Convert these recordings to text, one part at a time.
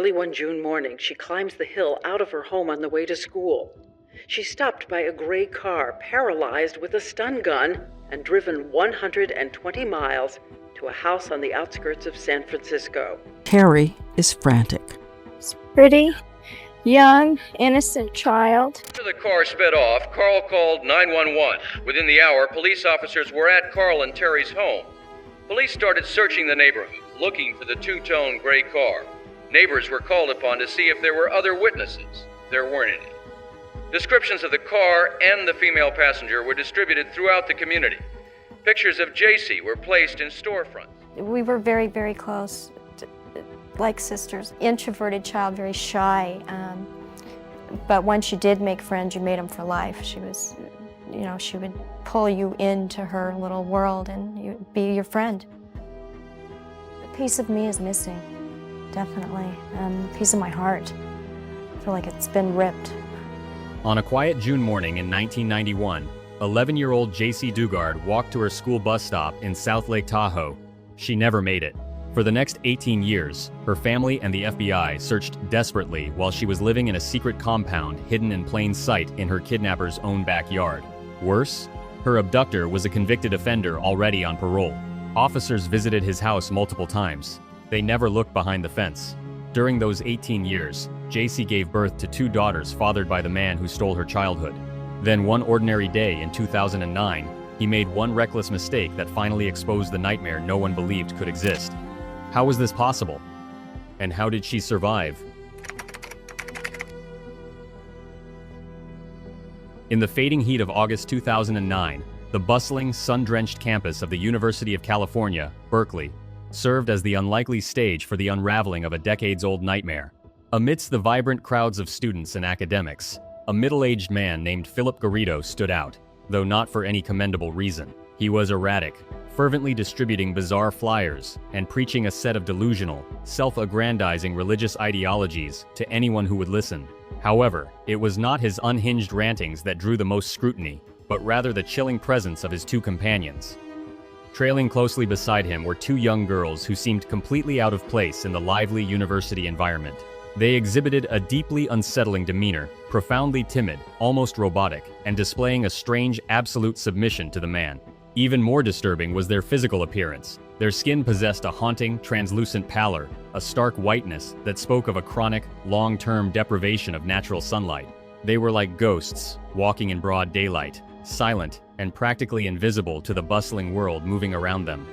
Early one June morning, she climbs the hill out of her home on the way to school. She's stopped by a gray car, paralyzed with a stun gun, and driven 120 miles to a house on the outskirts of San Francisco. Carrie is frantic. Pretty, young, innocent child. After the car sped off, Carl called 911. Within the hour, police officers were at Carl and Terry's home. Police started searching the neighborhood, looking for the two-tone gray car. Neighbors were called upon to see if there were other witnesses. There weren't any. Descriptions of the car and the female passenger were distributed throughout the community. Pictures of Jaycee were placed in storefronts. We were very, very close, like sisters. Introverted child, very shy. But once you did make friends, you made them for life. She was, she would pull you into her little world and you'd be your friend. A piece of me is missing, definitely. A piece of my heart. I feel like it's been ripped. On a quiet June morning in 1991, 11-year-old Jaycee Dugard walked to her school bus stop in South Lake Tahoe. She never made it. For the next 18 years, her family and the FBI searched desperately while she was living in a secret compound hidden in plain sight in her kidnapper's own backyard. Worse, her abductor was a convicted offender already on parole. Officers visited his house multiple times. They never looked behind the fence. During those 18 years, Jaycee gave birth to 2 daughters fathered by the man who stole her childhood. Then one ordinary day in 2009, he made one reckless mistake that finally exposed the nightmare no one believed could exist. How was this possible? And how did she survive? In the fading heat of August 2009, the bustling, sun-drenched campus of the University of California, Berkeley, served as the unlikely stage for the unraveling of a decades-old nightmare. Amidst the vibrant crowds of students and academics, a middle-aged man named Phillip Garrido stood out, though not for any commendable reason. He was erratic, fervently distributing bizarre flyers and preaching a set of delusional, self-aggrandizing religious ideologies to anyone who would listen. However, it was not his unhinged rantings that drew the most scrutiny, but rather the chilling presence of his 2 companions. Trailing closely beside him were 2 young girls who seemed completely out of place in the lively university environment. They exhibited a deeply unsettling demeanor, profoundly timid, almost robotic, and displaying a strange, absolute submission to the man. Even more disturbing was their physical appearance. Their skin possessed a haunting, translucent pallor, a stark whiteness that spoke of a chronic, long-term deprivation of natural sunlight. They were like ghosts, walking in broad daylight, silent and practically invisible to the bustling world moving around them.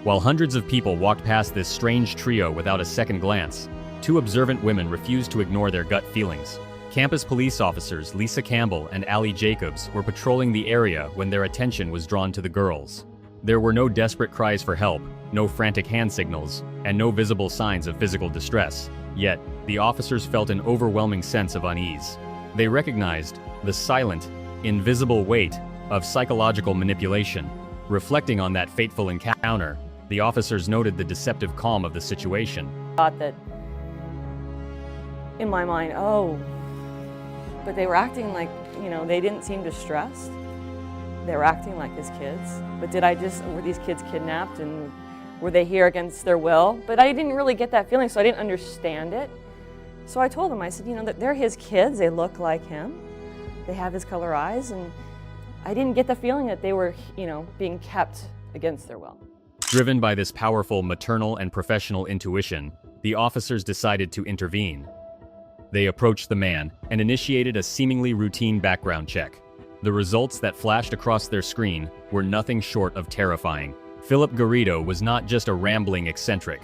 While hundreds of people walked past this strange trio without a second glance, 2 observant women refused to ignore their gut feelings. Campus police officers Lisa Campbell and Allie Jacobs were patrolling the area when their attention was drawn to the girls. There were no desperate cries for help, no frantic hand signals, and no visible signs of physical distress. Yet, the officers felt an overwhelming sense of unease. They recognized the silent, invisible weight of psychological manipulation. Reflecting on that fateful encounter, the officers noted the deceptive calm of the situation. I thought that, in my mind, but they were acting like, they didn't seem distressed. They were acting like his kids. But were these kids kidnapped and were they here against their will? But I didn't really get that feeling, so I didn't understand it. So I told them, I said, that they're his kids, they look like him. They have his color eyes, and I didn't get the feeling that they were, being kept against their will. Driven by this powerful maternal and professional intuition, the officers decided to intervene. They approached the man and initiated a seemingly routine background check. The results that flashed across their screen were nothing short of terrifying. Phillip Garrido was not just a rambling eccentric.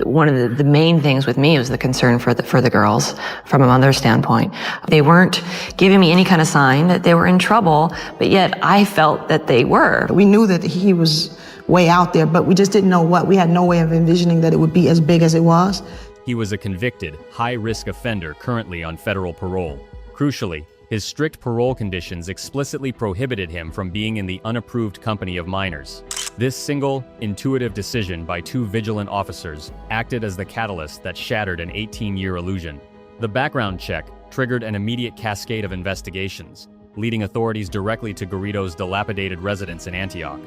One of the main things with me was the concern for the girls from a mother's standpoint. They weren't giving me any kind of sign that they were in trouble, but yet I felt that they were. We knew that he was way out there, but we just didn't know what. We had no way of envisioning that it would be as big as it was. He was a convicted, high-risk offender currently on federal parole. Crucially, his strict parole conditions explicitly prohibited him from being in the unapproved company of minors. This single, intuitive decision by 2 vigilant officers acted as the catalyst that shattered an 18-year illusion. The background check triggered an immediate cascade of investigations, leading authorities directly to Garrido's dilapidated residence in Antioch.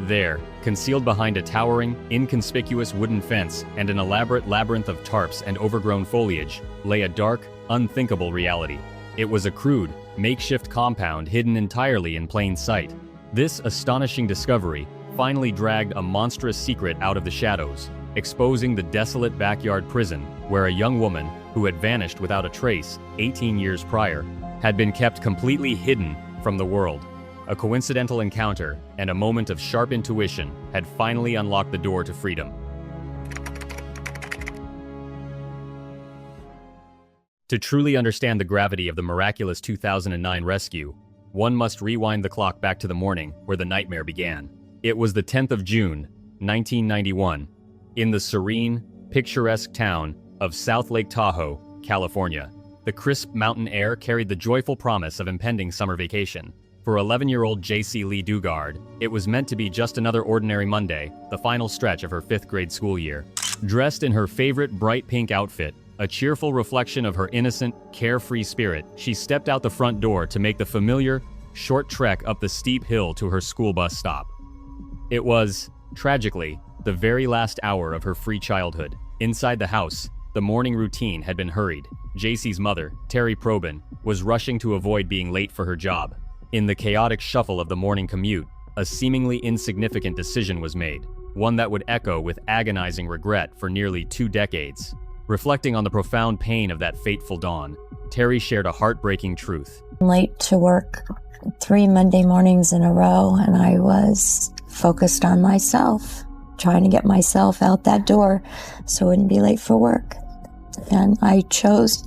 There, concealed behind a towering, inconspicuous wooden fence and an elaborate labyrinth of tarps and overgrown foliage, lay a dark, unthinkable reality. It was a crude, makeshift compound hidden entirely in plain sight. This astonishing discovery finally dragged a monstrous secret out of the shadows, exposing the desolate backyard prison where a young woman, who had vanished without a trace 18 years prior, had been kept completely hidden from the world. A coincidental encounter and a moment of sharp intuition had finally unlocked the door to freedom. To truly understand the gravity of the miraculous 2009 rescue, one must rewind the clock back to the morning where the nightmare began. It was the 10th of June, 1991, in the serene, picturesque town of South Lake Tahoe, California. The crisp mountain air carried the joyful promise of impending summer vacation. For 11-year-old Jaycee Dugard, it was meant to be just another ordinary Monday, the final stretch of her 5th grade school year. Dressed in her favorite bright pink outfit, a cheerful reflection of her innocent, carefree spirit, she stepped out the front door to make the familiar, short trek up the steep hill to her school bus stop. It was, tragically, the very last hour of her free childhood. Inside the house, the morning routine had been hurried. Jaycee's mother, Terry Probin, was rushing to avoid being late for her job. In the chaotic shuffle of the morning commute, a seemingly insignificant decision was made, one that would echo with agonizing regret for nearly 2 decades. Reflecting on the profound pain of that fateful dawn, Terry shared a heartbreaking truth. Late to work 3 Monday mornings in a row, and I was focused on myself, trying to get myself out that door so I wouldn't be late for work. And I chose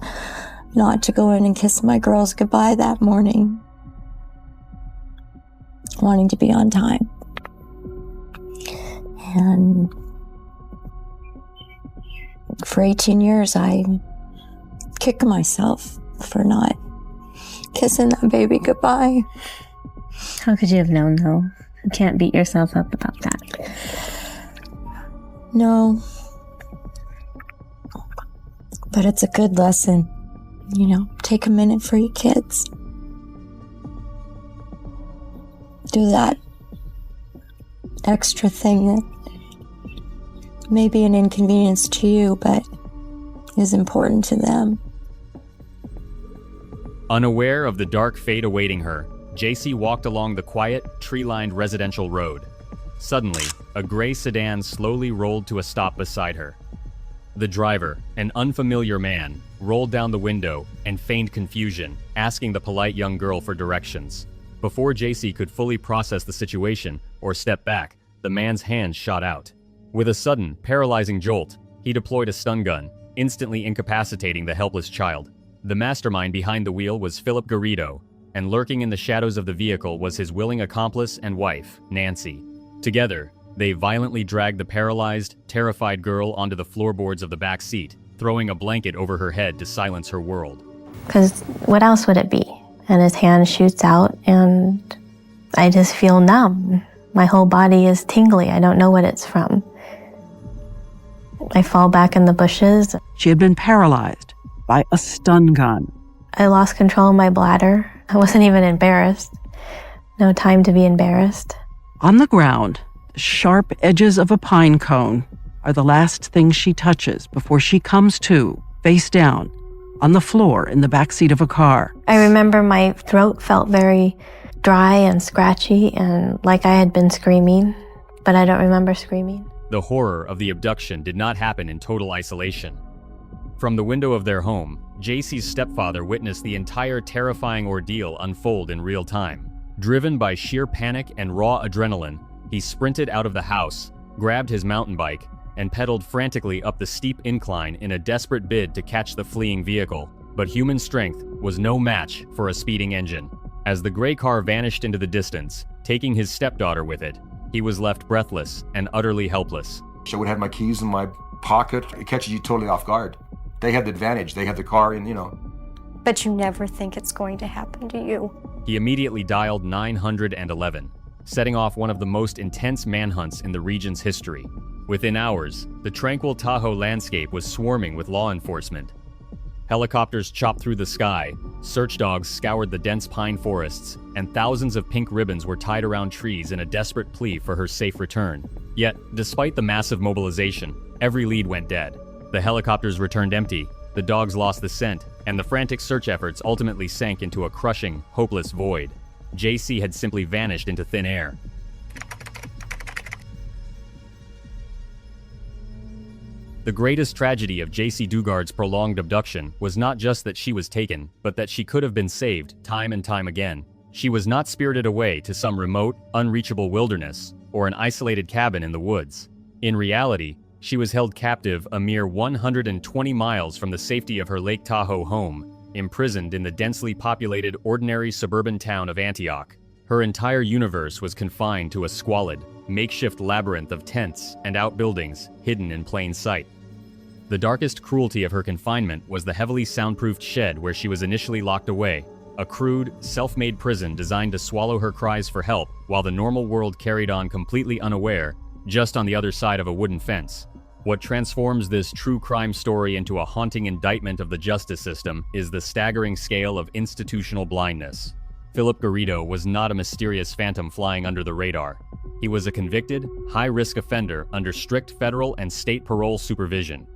not to go in and kiss my girls goodbye that morning, wanting to be on time. And for 18 years, I kicked myself for not kissing that baby goodbye. How could you have known, though? You can't beat yourself up about that. No. But it's a good lesson. You know, take a minute for your kids. Do that extra thing that may be an inconvenience to you, but is important to them. Unaware of the dark fate awaiting her, Jaycee walked along the quiet, tree-lined residential road. Suddenly, a gray sedan slowly rolled to a stop beside her. The driver, an unfamiliar man, rolled down the window and feigned confusion, asking the polite young girl for directions. Before Jaycee could fully process the situation or step back, the man's hand shot out. With a sudden, paralyzing jolt, he deployed a stun gun, instantly incapacitating the helpless child. The mastermind behind the wheel was Phillip Garrido, and lurking in the shadows of the vehicle was his willing accomplice and wife, Nancy. Together, they violently dragged the paralyzed, terrified girl onto the floorboards of the back seat, throwing a blanket over her head to silence her world. Because what else would it be? And his hand shoots out, and I just feel numb. My whole body is tingly. I don't know what it's from. I fall back in the bushes. She had been paralyzed by a stun gun. I lost control of my bladder. I wasn't even embarrassed. No time to be embarrassed. On the ground, the sharp edges of a pine cone are the last thing she touches before she comes to, face down, on the floor in the backseat of a car. I remember my throat felt very dry and scratchy and like I had been screaming, but I don't remember screaming. The horror of the abduction did not happen in total isolation. From the window of their home, Jaycee's stepfather witnessed the entire terrifying ordeal unfold in real time. Driven by sheer panic and raw adrenaline, he sprinted out of the house, grabbed his mountain bike, and pedaled frantically up the steep incline in a desperate bid to catch the fleeing vehicle. But human strength was no match for a speeding engine. As the gray car vanished into the distance, taking his stepdaughter with it, he was left breathless and utterly helpless. I would have my keys in my pocket. It catches you totally off guard. They had the advantage. They had the car and, But you never think it's going to happen to you. He immediately dialed 911, setting off one of the most intense manhunts in the region's history. Within hours, the tranquil Tahoe landscape was swarming with law enforcement. Helicopters chopped through the sky, search dogs scoured the dense pine forests, and thousands of pink ribbons were tied around trees in a desperate plea for her safe return. Yet, despite the massive mobilization, every lead went dead. The helicopters returned empty, the dogs lost the scent, and the frantic search efforts ultimately sank into a crushing, hopeless void. Jaycee had simply vanished into thin air. The greatest tragedy of Jaycee Dugard's prolonged abduction was not just that she was taken, but that she could have been saved time and time again. She was not spirited away to some remote, unreachable wilderness or an isolated cabin in the woods. In reality, she was held captive a mere 120 miles from the safety of her Lake Tahoe home, imprisoned in the densely populated, ordinary suburban town of Antioch. Her entire universe was confined to a squalid, makeshift labyrinth of tents and outbuildings hidden in plain sight. The darkest cruelty of her confinement was the heavily soundproofed shed where she was initially locked away, a crude, self-made prison designed to swallow her cries for help while the normal world carried on completely unaware, just on the other side of a wooden fence. What transforms this true crime story into a haunting indictment of the justice system is the staggering scale of institutional blindness. Phillip Garrido was not a mysterious phantom flying under the radar. He was a convicted, high-risk offender under strict federal and state parole supervision.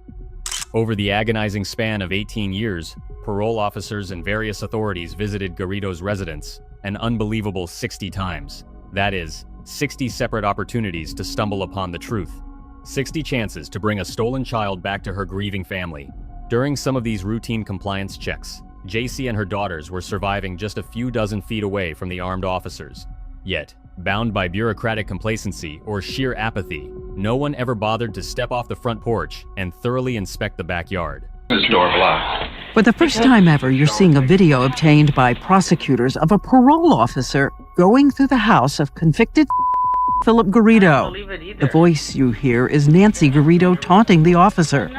Over the agonizing span of 18 years, parole officers and various authorities visited Garrido's residence an unbelievable 60 times. That is, 60 separate opportunities to stumble upon the truth. 60 chances to bring a stolen child back to her grieving family. During some of these routine compliance checks, Jaycee and her daughters were surviving just a few dozen feet away from the armed officers. Yet, bound by bureaucratic complacency or sheer apathy, no one ever bothered to step off the front porch and thoroughly inspect the backyard. This door blocked. For the first time ever, you're seeing a video obtained by prosecutors of a parole officer going through the house of convicted Phillip Garrido. The voice you hear is Nancy Garrido taunting the officer.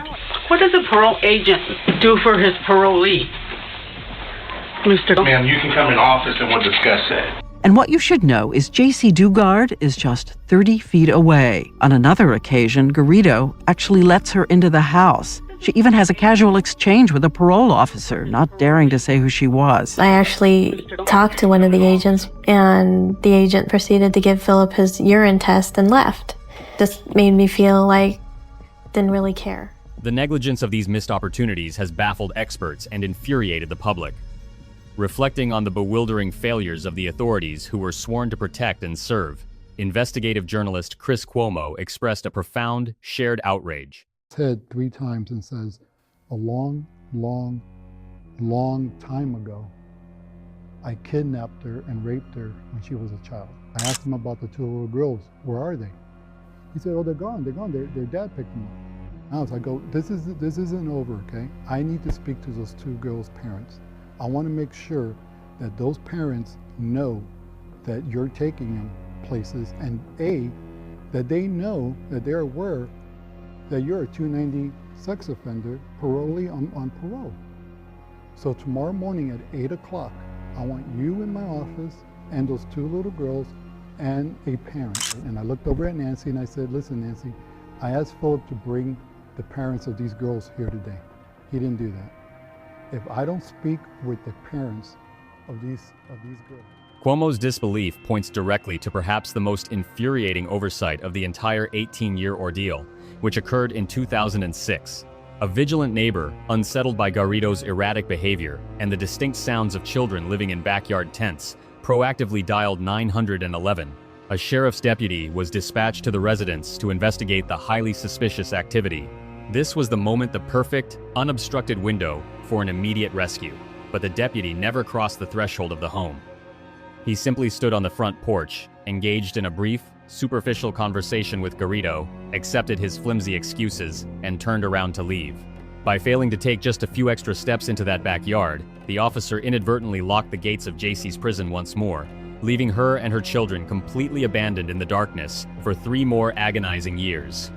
What does a parole agent do for his parolee? Mr. Ma'am, you can come in office and we'll discuss that. And what you should know is Jaycee Dugard is just 30 feet away. On another occasion, Garrido actually lets her into the house. She even has a casual exchange with a parole officer, not daring to say who she was. I actually talked to one of the agents, and the agent proceeded to give Phillip his urine test and left. Just made me feel like didn't really care. The negligence of these missed opportunities has baffled experts and infuriated the public. Reflecting on the bewildering failures of the authorities who were sworn to protect and serve, investigative journalist Chris Cuomo expressed a profound, shared outrage. Said 3 times and says, a long, long, long time ago, I kidnapped her and raped her when she was a child. I asked him about the 2 little girls. Where are they? He said, oh, they're gone. Their dad picked them up. Now I go, this isn't over, okay? I need to speak to those 2 girls' parents. I want to make sure that those parents know that you're taking them places, and that they know that they're aware that you're a 290 sex offender, parolee on parole. So tomorrow morning at 8 o'clock, I want you in my office and those 2 little girls and a parent. And I looked over at Nancy and I said, listen, Nancy, I asked Phillip to bring the parents of these girls here today. He didn't do that. If I don't speak with the parents of these girls. Cuomo's disbelief points directly to perhaps the most infuriating oversight of the entire 18-year ordeal, which occurred in 2006. A vigilant neighbor, unsettled by Garrido's erratic behavior and the distinct sounds of children living in backyard tents, proactively dialed 911. A sheriff's deputy was dispatched to the residence to investigate the highly suspicious activity. This was the moment, the perfect, unobstructed window for an immediate rescue, but the deputy never crossed the threshold of the home. He simply stood on the front porch, engaged in a brief, superficial conversation with Garrido, accepted his flimsy excuses, and turned around to leave. By failing to take just a few extra steps into that backyard, the officer inadvertently locked the gates of Jaycee's prison once more, leaving her and her children completely abandoned in the darkness for 3 more agonizing years.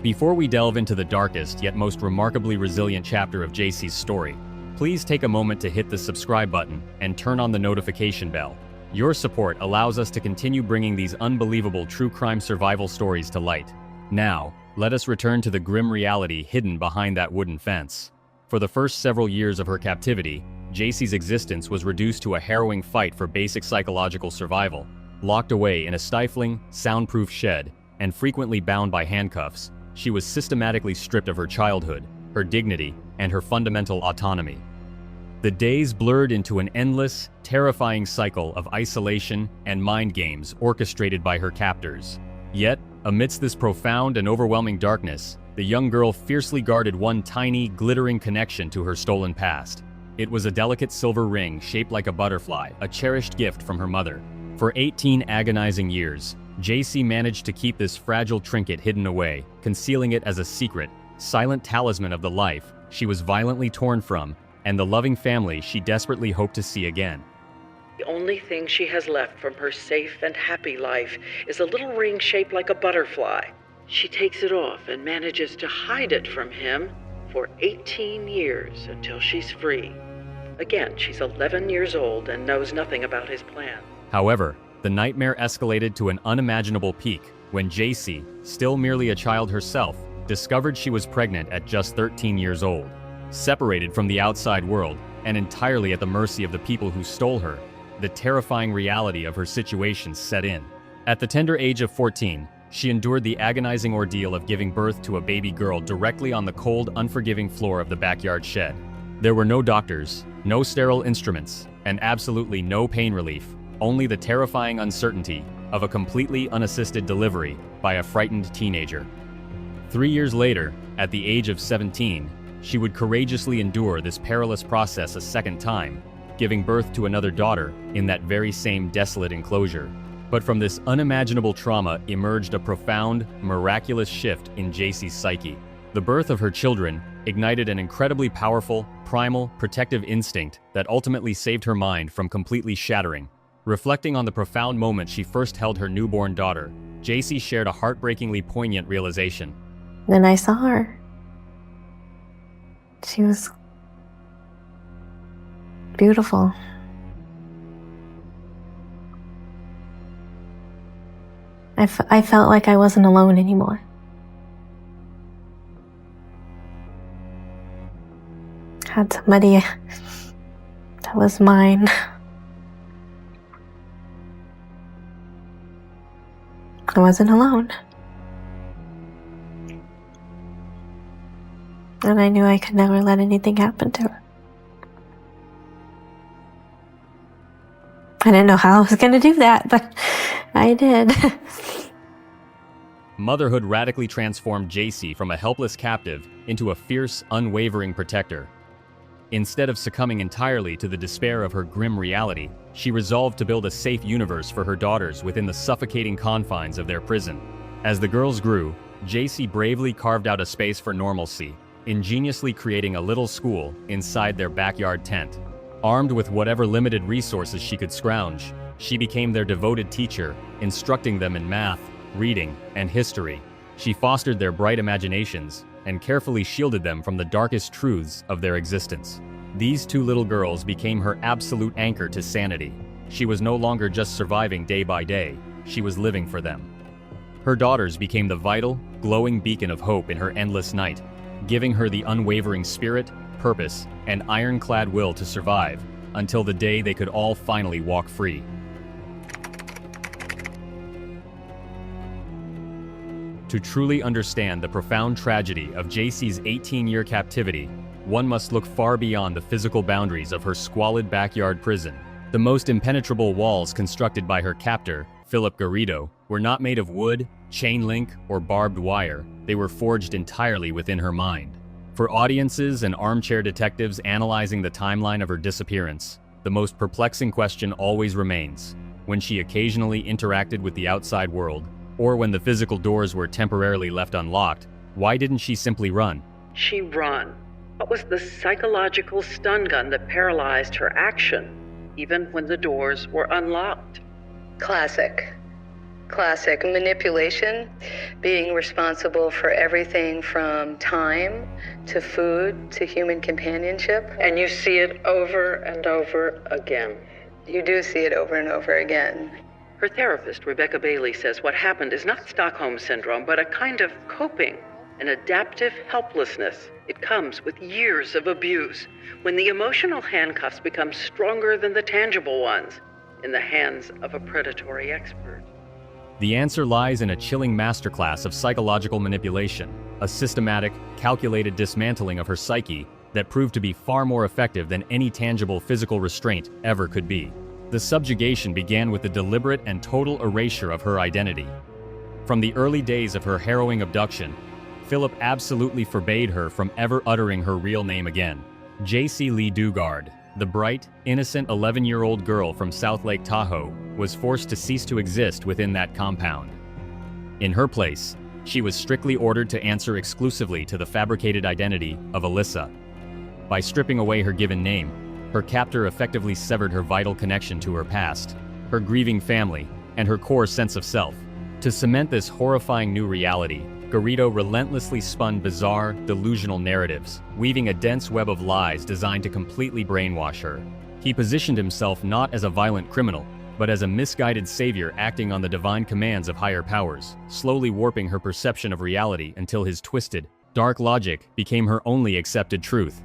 Before we delve into the darkest yet most remarkably resilient chapter of Jaycee's story, please take a moment to hit the subscribe button and turn on the notification bell. Your support allows us to continue bringing these unbelievable true crime survival stories to light. Now, let us return to the grim reality hidden behind that wooden fence. For the first several years of her captivity, Jaycee's existence was reduced to a harrowing fight for basic psychological survival. Locked away in a stifling, soundproof shed, and frequently bound by handcuffs, she was systematically stripped of her childhood, her dignity, and her fundamental autonomy. The days blurred into an endless, terrifying cycle of isolation and mind games orchestrated by her captors. Yet, amidst this profound and overwhelming darkness, the young girl fiercely guarded one tiny, glittering connection to her stolen past. It was a delicate silver ring shaped like a butterfly, a cherished gift from her mother. For 18 agonizing years, Jaycee managed to keep this fragile trinket hidden away, concealing it as a secret, silent talisman of the life she was violently torn from and the loving family she desperately hoped to see again. The only thing she has left from her safe and happy life is a little ring shaped like a butterfly. She takes it off and manages to hide it from him for 18 years until she's free. Again, she's 11 years old and knows nothing about his plan. However, the nightmare escalated to an unimaginable peak when Jaycee, still merely a child herself, discovered she was pregnant at just 13 years old. Separated from the outside world and entirely at the mercy of the people who stole her, the terrifying reality of her situation set in. At the tender age of 14, she endured the agonizing ordeal of giving birth to a baby girl directly on the cold, unforgiving floor of the backyard shed. There were no doctors, no sterile instruments, and absolutely no pain relief, only the terrifying uncertainty of a completely unassisted delivery by a frightened teenager. 3 years later, at the age of 17, she would courageously endure this perilous process a second time, giving birth to another daughter in that very same desolate enclosure. But from this unimaginable trauma emerged a profound, miraculous shift in Jaycee's psyche. The birth of her children ignited an incredibly powerful, primal, protective instinct that ultimately saved her mind from completely shattering. Reflecting on the profound moment she first held her newborn daughter, Jaycee shared a heartbreakingly poignant realization. Then I saw her. She was beautiful. I felt like I wasn't alone anymore. Had somebody that was mine. I wasn't alone. And I knew I could never let anything happen to her. I didn't know how I was going to do that, but I did. Motherhood radically transformed Jaycee from a helpless captive into a fierce, unwavering protector. Instead of succumbing entirely to the despair of her grim reality, she resolved to build a safe universe for her daughters within the suffocating confines of their prison. As the girls grew, Jaycee bravely carved out a space for normalcy, ingeniously creating a little school inside their backyard tent. Armed with whatever limited resources she could scrounge, she became their devoted teacher, instructing them in math, reading, and history. She fostered their bright imaginations and carefully shielded them from the darkest truths of their existence. These two little girls became her absolute anchor to sanity. She was no longer just surviving day by day, she was living for them. Her daughters became the vital, glowing beacon of hope in her endless night, giving her the unwavering spirit, purpose, and ironclad will to survive until the day they could all finally walk free. To truly understand the profound tragedy of Jaycee's 18-year captivity, one must look far beyond the physical boundaries of her squalid backyard prison. The most impenetrable walls constructed by her captor, Phillip Garrido, were not made of wood, chain link, or barbed wire. They were forged entirely within her mind. For audiences and armchair detectives analyzing the timeline of her disappearance, the most perplexing question always remains: when she occasionally interacted with the outside world, or when the physical doors were temporarily left unlocked, why didn't she simply run? She ran. What was the psychological stun gun that paralyzed her action, even when the doors were unlocked? Classic manipulation, being responsible for everything from time to food to human companionship. And you see it over and over again. You do see it over and over again. Her therapist, Rebecca Bailey, says what happened is not Stockholm Syndrome, but a kind of coping, an adaptive helplessness. It comes with years of abuse, when the emotional handcuffs become stronger than the tangible ones in the hands of a predatory expert. The answer lies in a chilling masterclass of psychological manipulation, a systematic, calculated dismantling of her psyche that proved to be far more effective than any tangible physical restraint ever could be. The subjugation began with the deliberate and total erasure of her identity. From the early days of her harrowing abduction, Phillip absolutely forbade her from ever uttering her real name again. Jaycee Dugard, the bright, innocent 11-year-old girl from South Lake Tahoe, was forced to cease to exist within that compound. In her place, she was strictly ordered to answer exclusively to the fabricated identity of Alyssa. By stripping away her given name, her captor effectively severed her vital connection to her past, her grieving family, and her core sense of self. To cement this horrifying new reality, Garrido relentlessly spun bizarre, delusional narratives, weaving a dense web of lies designed to completely brainwash her. He positioned himself not as a violent criminal, but as a misguided savior acting on the divine commands of higher powers, slowly warping her perception of reality until his twisted, dark logic became her only accepted truth.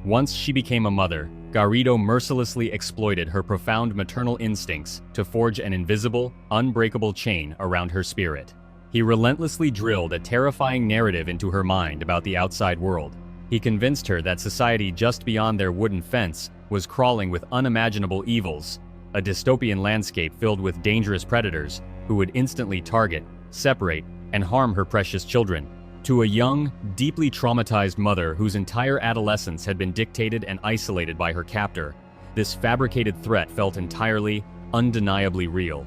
Once she became a mother, Garrido mercilessly exploited her profound maternal instincts to forge an invisible, unbreakable chain around her spirit. He relentlessly drilled a terrifying narrative into her mind about the outside world. He convinced her that society just beyond their wooden fence was crawling with unimaginable evils, a dystopian landscape filled with dangerous predators who would instantly target, separate, and harm her precious children. To a young, deeply traumatized mother whose entire adolescence had been dictated and isolated by her captor, this fabricated threat felt entirely, undeniably real.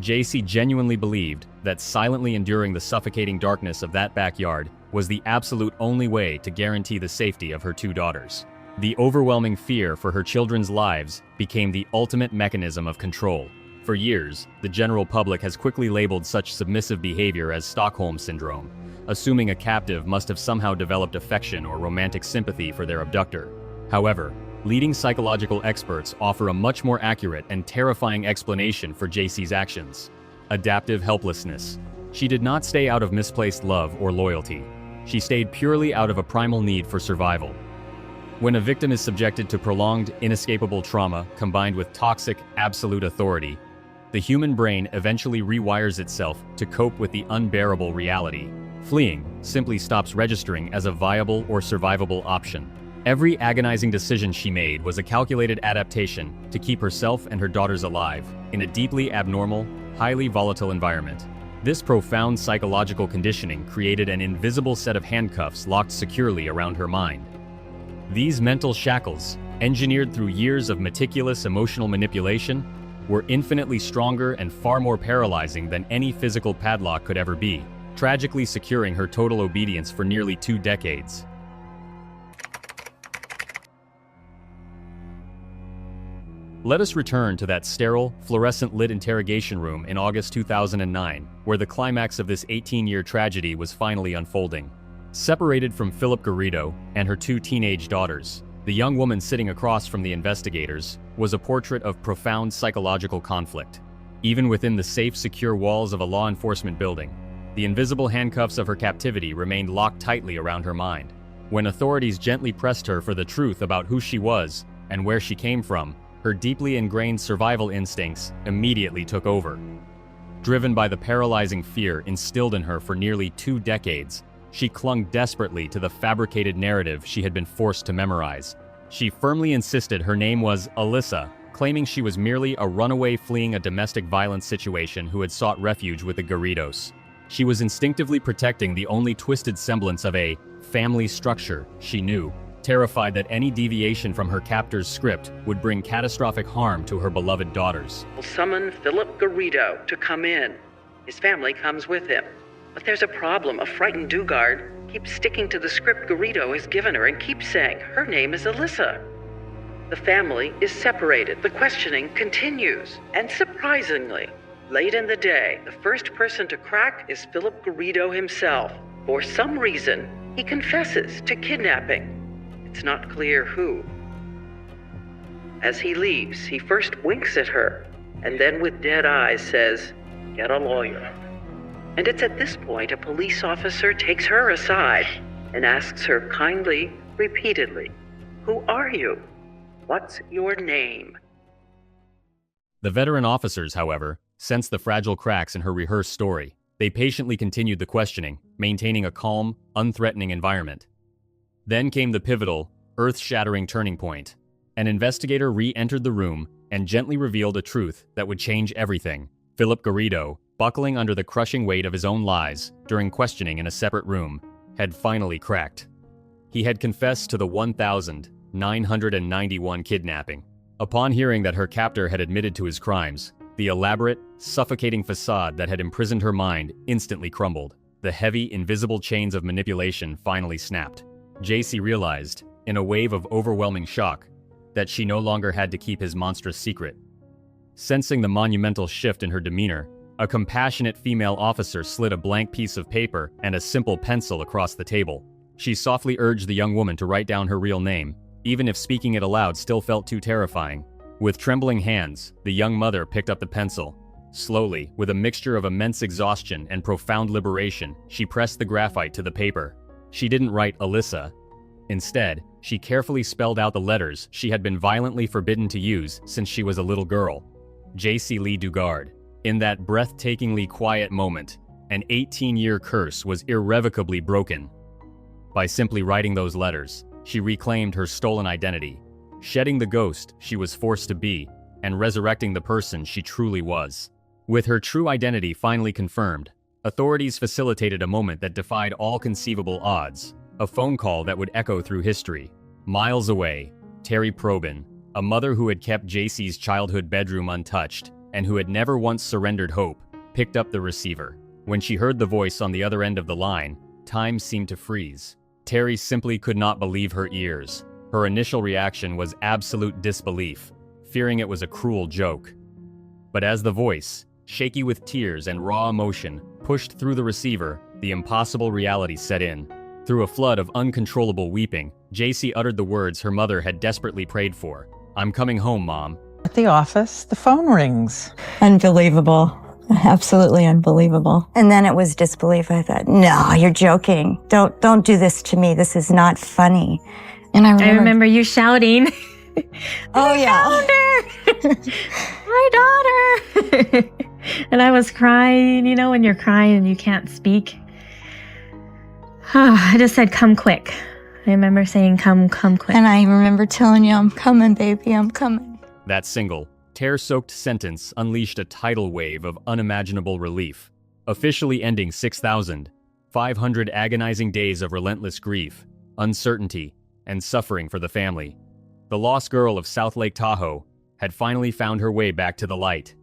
Jaycee genuinely believed that silently enduring the suffocating darkness of that backyard was the absolute only way to guarantee the safety of her two daughters. The overwhelming fear for her children's lives became the ultimate mechanism of control. For years, the general public has quickly labeled such submissive behavior as Stockholm Syndrome, assuming a captive must have somehow developed affection or romantic sympathy for their abductor. However, leading psychological experts offer a much more accurate and terrifying explanation for Jaycee's actions: adaptive helplessness. She did not stay out of misplaced love or loyalty. She stayed purely out of a primal need for survival. When a victim is subjected to prolonged, inescapable trauma combined with toxic, absolute authority, the human brain eventually rewires itself to cope with the unbearable reality. Fleeing simply stops registering as a viable or survivable option. Every agonizing decision she made was a calculated adaptation to keep herself and her daughters alive in a deeply abnormal, highly volatile environment. This profound psychological conditioning created an invisible set of handcuffs locked securely around her mind. These mental shackles, engineered through years of meticulous emotional manipulation, were infinitely stronger and far more paralyzing than any physical padlock could ever be, tragically securing her total obedience for nearly 2 decades. Let us return to that sterile, fluorescent-lit interrogation room in August 2009, where the climax of this 18-year tragedy was finally unfolding. Separated from Phillip Garrido and her 2 teenage daughters, the young woman sitting across from the investigators was a portrait of profound psychological conflict. Even within the safe, secure walls of a law enforcement building, the invisible handcuffs of her captivity remained locked tightly around her mind. When authorities gently pressed her for the truth about who she was and where she came from, her deeply ingrained survival instincts immediately took over. Driven by the paralyzing fear instilled in her for nearly 2 decades, she clung desperately to the fabricated narrative she had been forced to memorize. She firmly insisted her name was Alyssa, claiming she was merely a runaway fleeing a domestic violence situation who had sought refuge with the Garridos. She was instinctively protecting the only twisted semblance of a family structure she knew, terrified that any deviation from her captor's script would bring catastrophic harm to her beloved daughters. We'll summon Phillip Garrido to come in. His family comes with him. But there's a problem. A frightened Dugard keeps sticking to the script Garrido has given her and keeps saying her name is Alyssa. The family is separated. The questioning continues. And surprisingly, late in the day, the first person to crack is Phillip Garrido himself. For some reason, he confesses to kidnapping. It's not clear who. As he leaves, he first winks at her, and then with dead eyes says, "Get a lawyer." And it's at this point a police officer takes her aside and asks her kindly, repeatedly, "Who are you? What's your name?" The veteran officers, however, sensed the fragile cracks in her rehearsed story. They patiently continued the questioning, maintaining a calm, unthreatening environment. Then came the pivotal, earth-shattering turning point. An investigator re-entered the room and gently revealed a truth that would change everything. Phillip Garrido, buckling under the crushing weight of his own lies during questioning in a separate room, had finally cracked. He had confessed to the 1,991 kidnapping. Upon hearing that her captor had admitted to his crimes, the elaborate, suffocating facade that had imprisoned her mind instantly crumbled. The heavy, invisible chains of manipulation finally snapped. Jaycee realized, in a wave of overwhelming shock, that she no longer had to keep his monstrous secret. Sensing the monumental shift in her demeanor, a compassionate female officer slid a blank piece of paper and a simple pencil across the table. She softly urged the young woman to write down her real name, even if speaking it aloud still felt too terrifying. With trembling hands, the young mother picked up the pencil. Slowly, with a mixture of immense exhaustion and profound liberation, she pressed the graphite to the paper. She didn't write Alyssa. Instead, she carefully spelled out the letters she had been violently forbidden to use since she was a little girl. Jaycee Dugard. In that breathtakingly quiet moment, an 18-year curse was irrevocably broken. By simply writing those letters, she reclaimed her stolen identity, shedding the ghost she was forced to be, and resurrecting the person she truly was. With her true identity finally confirmed, authorities facilitated a moment that defied all conceivable odds, a phone call that would echo through history. Miles away, Terry Probin, a mother who had kept Jaycee's childhood bedroom untouched and who had never once surrendered hope, picked up the receiver. When she heard the voice on the other end of the line, time seemed to freeze. Terry simply could not believe her ears. Her initial reaction was absolute disbelief, fearing it was a cruel joke. But as the voice, shaky with tears and raw emotion, pushed through the receiver, the impossible reality set in. Through a flood of uncontrollable weeping, Jaycee uttered the words her mother had desperately prayed for. "I'm coming home, Mom." At the office, the phone rings. Unbelievable. Absolutely unbelievable. And then it was disbelief. I thought, no, you're joking. Don't do this to me. This is not funny. And I remember you shouting, oh yeah, my daughter. And I was crying, you know, when you're crying and you can't speak. I just said, "Come quick." I remember saying, come quick. And I remember telling you, "I'm coming, baby, I'm coming." That single, tear-soaked sentence unleashed a tidal wave of unimaginable relief, officially ending 6,500 agonizing days of relentless grief, uncertainty, and suffering for the family. The lost girl of South Lake Tahoe had finally found her way back to the light.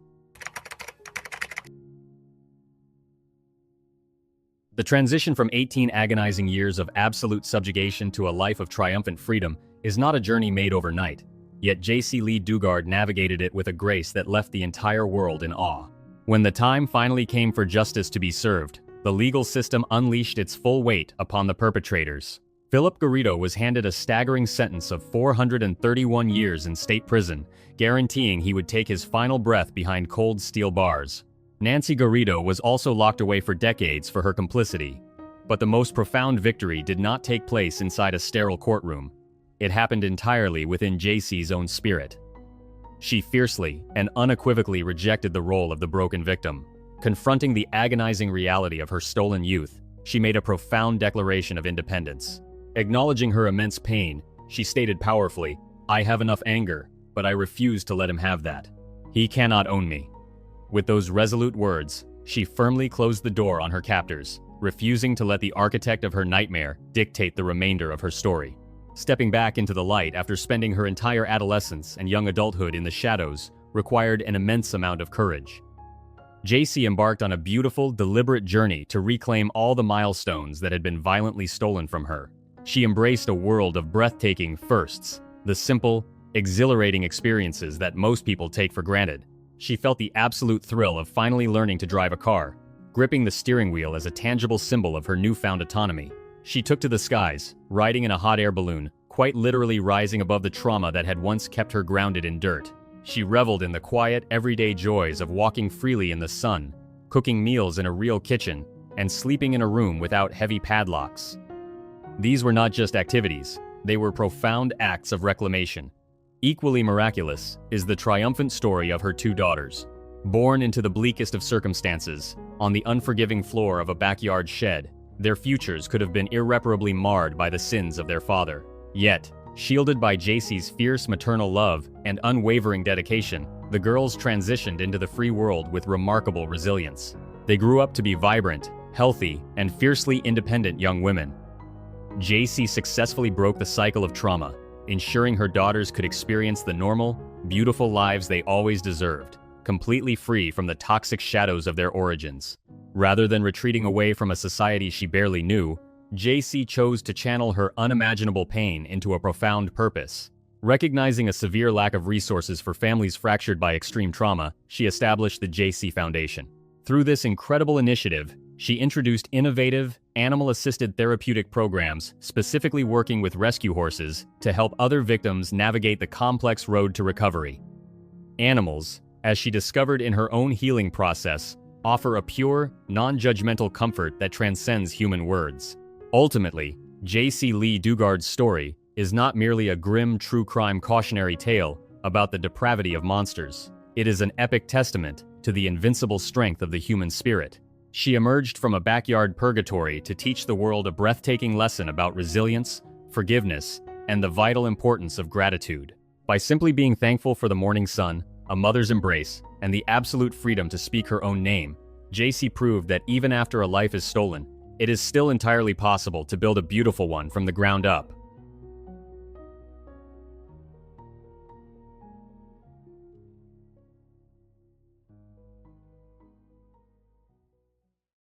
The transition from 18 agonizing years of absolute subjugation to a life of triumphant freedom is not a journey made overnight, yet Jaycee Dugard navigated it with a grace that left the entire world in awe. When the time finally came for justice to be served, the legal system unleashed its full weight upon the perpetrators. Phillip Garrido was handed a staggering sentence of 431 years in state prison, guaranteeing he would take his final breath behind cold steel bars. Nancy Garrido was also locked away for decades for her complicity. But the most profound victory did not take place inside a sterile courtroom. It happened entirely within Jaycee's own spirit. She fiercely and unequivocally rejected the role of the broken victim. Confronting the agonizing reality of her stolen youth, she made a profound declaration of independence. Acknowledging her immense pain, she stated powerfully, "I have enough anger, but I refuse to let him have that. He cannot own me." With those resolute words, she firmly closed the door on her captors, refusing to let the architect of her nightmare dictate the remainder of her story. Stepping back into the light after spending her entire adolescence and young adulthood in the shadows required an immense amount of courage. Jaycee embarked on a beautiful, deliberate journey to reclaim all the milestones that had been violently stolen from her. She embraced a world of breathtaking firsts, the simple, exhilarating experiences that most people take for granted. She felt the absolute thrill of finally learning to drive a car, gripping the steering wheel as a tangible symbol of her newfound autonomy. She took to the skies, riding in a hot air balloon, quite literally rising above the trauma that had once kept her grounded in dirt. She reveled in the quiet, everyday joys of walking freely in the sun, cooking meals in a real kitchen, and sleeping in a room without heavy padlocks. These were not just activities, they were profound acts of reclamation. Equally miraculous is the triumphant story of her two daughters. Born into the bleakest of circumstances, on the unforgiving floor of a backyard shed, their futures could have been irreparably marred by the sins of their father. Yet, shielded by Jaycee's fierce maternal love and unwavering dedication, the girls transitioned into the free world with remarkable resilience. They grew up to be vibrant, healthy, and fiercely independent young women. Jaycee successfully broke the cycle of trauma, ensuring her daughters could experience the normal, beautiful lives they always deserved, completely free from the toxic shadows of their origins. Rather than retreating away from a society she barely knew, Jaycee chose to channel her unimaginable pain into a profound purpose. Recognizing a severe lack of resources for families fractured by extreme trauma, she established the Jaycee Foundation. Through this incredible initiative, she introduced innovative, animal-assisted therapeutic programs specifically working with rescue horses to help other victims navigate the complex road to recovery. Animals, as she discovered in her own healing process, offer a pure, non-judgmental comfort that transcends human words. Ultimately, Jaycee Dugard's story is not merely a grim true crime cautionary tale about the depravity of monsters. It is an epic testament to the invincible strength of the human spirit. She emerged from a backyard purgatory to teach the world a breathtaking lesson about resilience, forgiveness, and the vital importance of gratitude. By simply being thankful for the morning sun, a mother's embrace, and the absolute freedom to speak her own name, Jaycee proved that even after a life is stolen, it is still entirely possible to build a beautiful one from the ground up.